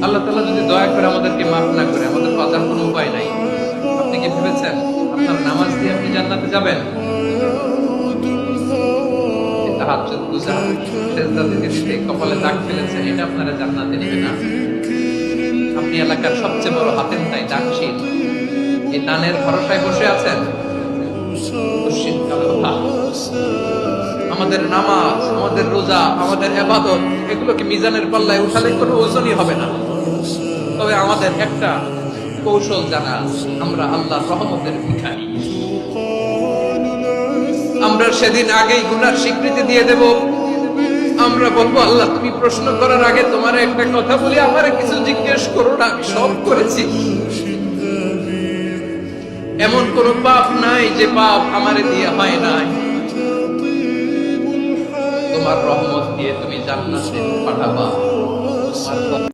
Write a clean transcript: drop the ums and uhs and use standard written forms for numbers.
আল্লাহ তাআলা যদি দয়া করে আমাদেরকে মাফ না করে, আমাদের বাঁচার কোনো উপায় নাই। আপনি কি ভেবেছেন আপনার নামাজ দিয়ে আপনি জান্নাতে যাবেন? তাহাজ্জুদ গুজার সেজদা দিতে দিতে কপালে দাগ ফেলেছেন, এটা আপনারা জান্নাতে নেবে না। আপনি এলাকার সবচেয়ে বড় হাতেম তাই দানশীল, এই দানের ভরসায় বসে আছেন। দুশ্চিন্তার কথা। আমাদের নামাজ, আমাদের রোজা, আমাদের ইবাদত, এগুলোকে মিজানের পাল্লায় উঠালে কোনো ওজনই হবে না। তবে আমাদের একটা কৌশল জানা আছে, আমরা আল্লাহর রহমতের ভিখারি। আমরা সেদিন আগেই গুনার স্বীকৃতি দিয়ে দেব। আমরা বলবো, আল্লাহ তুমি প্রশ্ন করার আগে তোমার একটা কথা বলি, আমার কিছু জিজ্ঞেস করো না, আমি সব করেছি। এমন কোন পাপ নাই যে পাপ আমারে দিয়ে হয় নাই। তোমার রহমত দিয়ে তুমি জান্নাতে পাঠাবা।